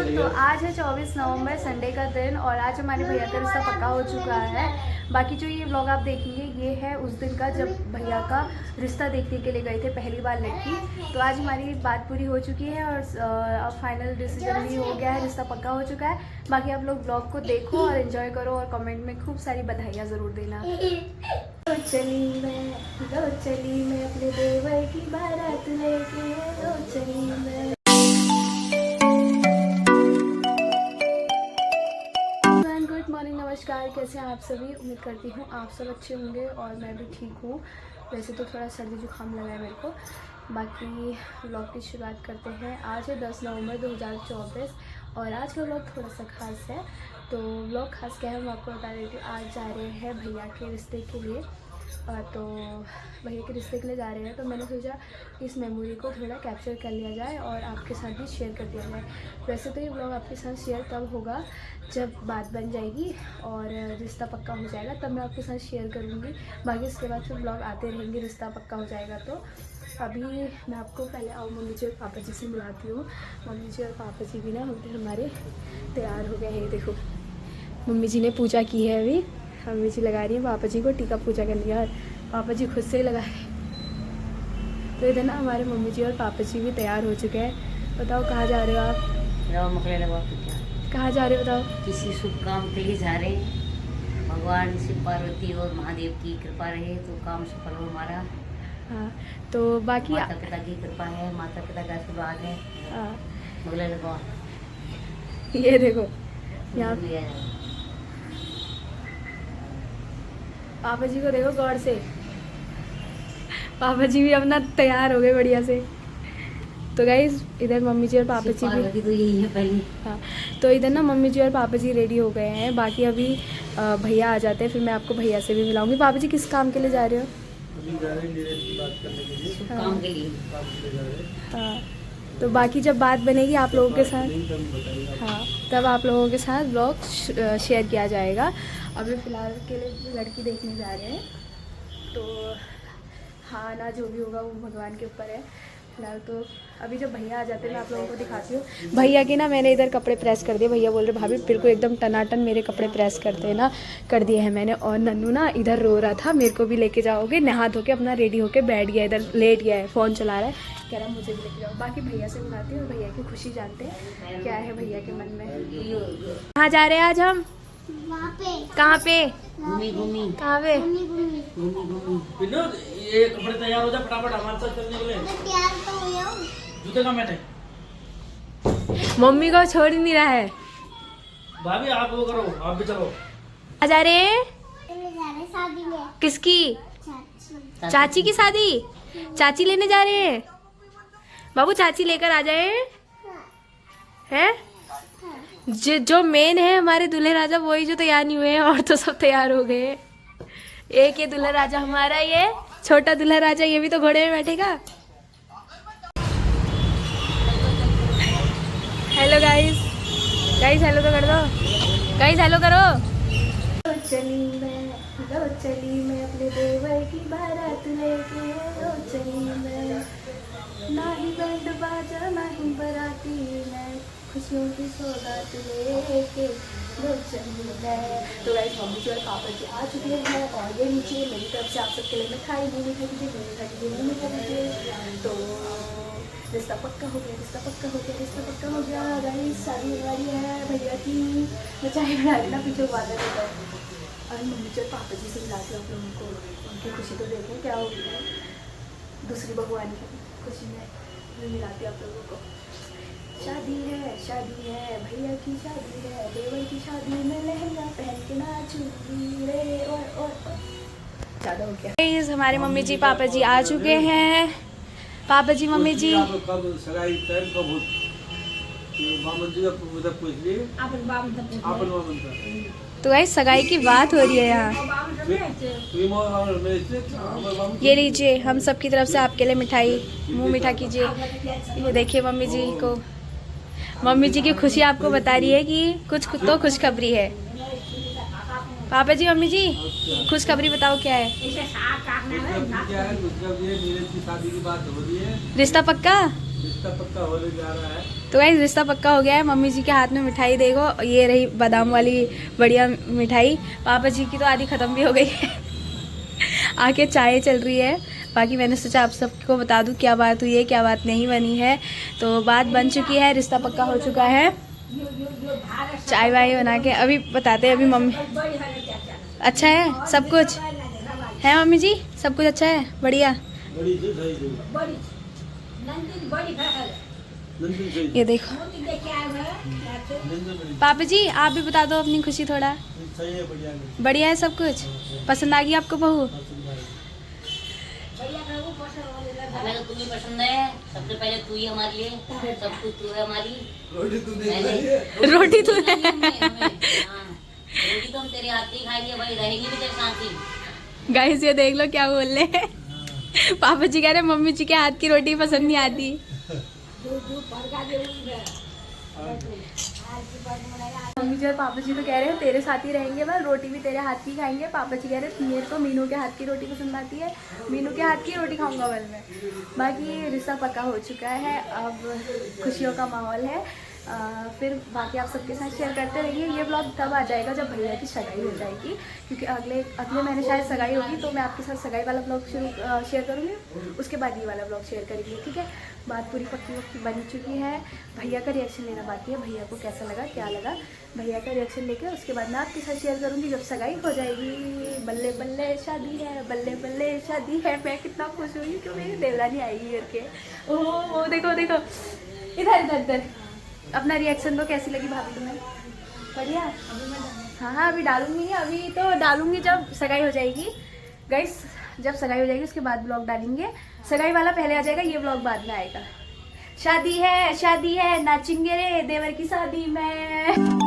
तो आज है 24 नवंबर संडे का दिन और आज हमारे भैया का रिश्ता पक्का हो चुका है। बाकी जो ये व्लॉग आप देखेंगे ये है उस दिन का जब भैया का रिश्ता देखने के लिए गए थे पहली बार लड़की। तो आज हमारी बात पूरी हो चुकी है और अब फाइनल डिसीजन भी हो गया है, रिश्ता पक्का हो चुका है। बाकी आप लोग व्लॉग को देखो और एंजॉय करो और कमेंट में खूब सारी बधाइयाँ ज़रूर देना। तो चली मैं अपने देवर की बारात लेके, तो चली मैं। गुड मॉर्निंग, नमस्कार, कैसे हैं आप सभी। उम्मीद करती हूँ आप सब अच्छे होंगे और मैं भी ठीक हूँ। वैसे तो थोड़ा सर्दी जुकाम लगा है मेरे को। बाकी व्लॉग की शुरुआत करते हैं। आज है 10 नवंबर 2024 और आज का व्लॉग थोड़ा सा खास है। तो व्लॉग खास क्या है मैं आपको बता देती हूँ। आज जा रहे हैं भैया के रिश्ते के लिए, तो भैया के रिश्ते के लिए जा रहे हैं। तो मैंने सोचा इस मेमोरी को थोड़ा कैप्चर कर लिया जाए और आपके साथ भी शेयर कर दिया जाए। वैसे तो ये व्लॉग आपके साथ शेयर तब होगा जब बात बन जाएगी और रिश्ता पक्का हो जाएगा, तब मैं आपके साथ शेयर करूँगी। बाकी इसके बाद फिर व्लॉग आते रहेंगे रिश्ता पक्का हो जाएगा। तो अभी मैं आपको पहले मम्मी जी और पापा जी से मिलाती हूँ। मम्मी जी और पापा जी भी ना हमारे तैयार हो गए हैं। देखो मम्मी जी ने पूजा की है, अभी मम्मी जी लगा रही है पापा जी को टीका पूजा करनी है और पापा जी खुद से ही लगा रहे हैं। तो इधर ना हमारे मम्मी जी और पापा जी भी तैयार हो चुके हैं। बताओ कहाँ जा रहे हो आप? कहाँ जा रहे हो बताओ? किसी शुभ काम के लिए जा रहे हैं। भगवान शिव पार्वती और महादेव की कृपा रहे तो काम सफल हो हमारा। हाँ, तो बाकी माता पिता की कृपा है, माता पिता का आशीर्वाद है। बोले लगवा ये देखो यहाँ पापा जी को देखो गौर से। पापा जी भी अपना तैयार हो गए बढ़िया से। तो गाइस इधर मम्मी जी और पापा जी भी तो यही है पहले। हाँ, तो इधर ना मम्मी जी और पापा जी रेडी हो गए हैं। बाकी अभी भैया आ जाते हैं फिर मैं आपको भैया से भी मिलाऊंगी। पापा जी किस काम के लिए जा रहे हो? काम के लिए। हाँ, तो बाकी जब बात बनेगी आप लोगों के साथ, हाँ तब आप लोगों के साथ ब्लॉग शेयर किया जाएगा। अभी फ़िलहाल के लिए लड़की देखने जा रहे हैं। तो हाँ ना, जो भी होगा वो भगवान के ऊपर है। फिलहाल तो अभी जब भैया आ जाते हैं मैं आप लोगों को दिखाती हूँ। भैया के ना मैंने इधर कपड़े प्रेस कर दिए। भैया बोल रहे भाभी बिल्कुल एकदम टनाटन मेरे कपड़े प्रेस करते हैं ना, कर दिए हैं मैंने। और नन्नू ना इधर रो रहा था, मेरे को भी लेके जाओगे? नहा धो के अपना रेडी होके बैठ गया, इधर लेट गया है, फ़ोन चला रहा है, कह रहा मुझे भी लेके जाओ। बाकी भैया से मिलाती हूँ और भैया की खुशी जानते हैं क्या है भैया के मन में। कहाँ जा रहे हैं आज हम? कहाँ पे? घूमी कहाँ पे? ये कपड़े तैयार हो जाए फटाफट हमारे साथ चलने के लिए। तैयार तो हुए हो। जूते का मैट है। मम्मी को छोड़ ही नहीं रहा है। भाभी आप वो करो, आप भी चलो। आ जा रहे हैं? जा रहे शादी में। किसकी? चाची। चाची की शादी? चाची लेने जा रहे हैं? बाबू चाची लेकर आ जाए हैं? जो मेन है हमारे दूल्हे राजा वही जो तैयार नहीं हुए हैं और तो सब तैयार हो गए। एक ये दूल्हा राजा हमारा, ये छोटा दूल्हा राजा ये भी तो घोड़े में बैठेगा। हेलो गाइस, गाइस हेलो तो कर दो, गाइस हेलो करो। चली मैं अपने देवर की बारात लेके, चली मैं ना ही बैंड बाजा ना ही बराती, मैं खुशियों की सौगात लेके चली मैं। तो गाइस मम्मी जी और पापा जी आ चुके हैं और ये नीचे मेरी तरफ से आप सबके लिए मिठाई मीठा कीजिए। तो रिश्ता पक्का हो गया, रिश्ता पक्का हो गया, रिश्ता पक्का हो गया। गाइस शादी वाली है भैया की, मैं चाहे बना लेना पीछे वादा देता है। और मम्मी जी और पापा जी से मिलाते हैं आप लोगों को, उनकी खुशी तो देखो क्या हो गई है। दूसरी भगवान की खुशी में मिलाते हैं आप लोगों को। शादी है भैया की शादी है, देवर की शादी में लहंगा पहन के नाचूंगी रे। और ज़्यादा हो गया। हमारे मम्मी जी पापा जी आ चुके हैं। पापा जी मम्मी जी तो गाइस सगाई की बात हो रही है यहाँ। ये लीजिए हम सब की तरफ से आपके लिए मिठाई, मुंह मीठा कीजिए। ये देखिए मम्मी जी को, मम्मी जी की खुशी आपको बता रही है कि कुछ तो खुशखबरी है। पापा जी मम्मी जी खुशखबरी बताओ क्या है? शादी की बात हो रही है। रिश्ता पक्का? रिश्ता पक्का होने जा रहा है। तो गाइस रिश्ता पक्का हो गया है। मम्मी जी के हाथ में मिठाई देखो, ये रही बादाम वाली बढ़िया मिठाई। पापा जी की तो आधी ख़त्म भी हो गई है। आके चाय चल रही है। बाकी मैंने सोचा आप सबको बता दूं क्या बात हुई है, क्या बात नहीं बनी है। तो बात बन चुकी है, रिश्ता पक्का हो चुका है। चाय वाय बना के अभी बताते हैं। अभी मम्मी अच्छा है, सब कुछ है मम्मी जी, सब कुछ अच्छा है, बढ़िया। ये देखो पापा जी, आप भी बता दो अपनी खुशी थोड़ा। बढ़िया है सब कुछ, पसंद आ गई आपको बहू? हमें तो तू ही पसंद है, सबसे पहले तू ही हमारे लिए, सब कुछ तू है हमारी। रोटी तू रोटी तो है। रोटी तो हम तेरे हाथ की खाएंगे भाई, रहेंगे भी तेरे साथ ही। गाइस ये देख लो क्या बोल रहे हैं। पापा जी कह रहे मम्मी जी के हाथ की रोटी पसंद नहीं आती। मम्मी जी और पापा जी तो कह रहे हैं तेरे साथ ही रहेंगे, बस रोटी भी तेरे हाथ की खाएंगे। पापा जी कह रहे हैं मेरे को मीनू के हाथ की रोटी पसंद आती है, मीनू के हाथ की रोटी खाऊंगा बल में। बाकी रिश्ता पक्का हो चुका है, अब खुशियों का माहौल है। फिर बाकी आप सबके साथ शेयर करते रहिए। ये ब्लॉग तब आ जाएगा जब भैया की सगाई हो जाएगी, क्योंकि अगले महीने शायद सगाई होगी, तो मैं आपके साथ सगाई वाला ब्लॉग शेयर करूँगी। उसके बाद ये वाला ब्लॉग शेयर करेंगे, ठीक है। बात पूरी पक्की बन चुकी है। भैया का रिएक्शन लेना बाकी है, भैया को कैसा लगा क्या लगा, भैया का रिएक्शन लेकर उसके बाद मैं आपके साथ शेयर करूँगी जब सगाई हो जाएगी। बल्ले बल्ले शादी है, बल्ले बल्ले शादी है। मैं कितना खुश हुई कि मेरी देवरानी आएगी करके। ओह देखो देखो, इधर इधर इधर। अपना रिएक्शन तो कैसी लगी भाभी तुम्हें? बढ़िया। हाँ अभी डालूंगी नहीं, अभी तो डालूंगी जब सगाई हो जाएगी। गाइस जब सगाई हो जाएगी उसके बाद ब्लॉग डालेंगे। सगाई वाला पहले आ जाएगा, ये ब्लॉग बाद में आएगा। शादी है नाचेंगे रे देवर की शादी में।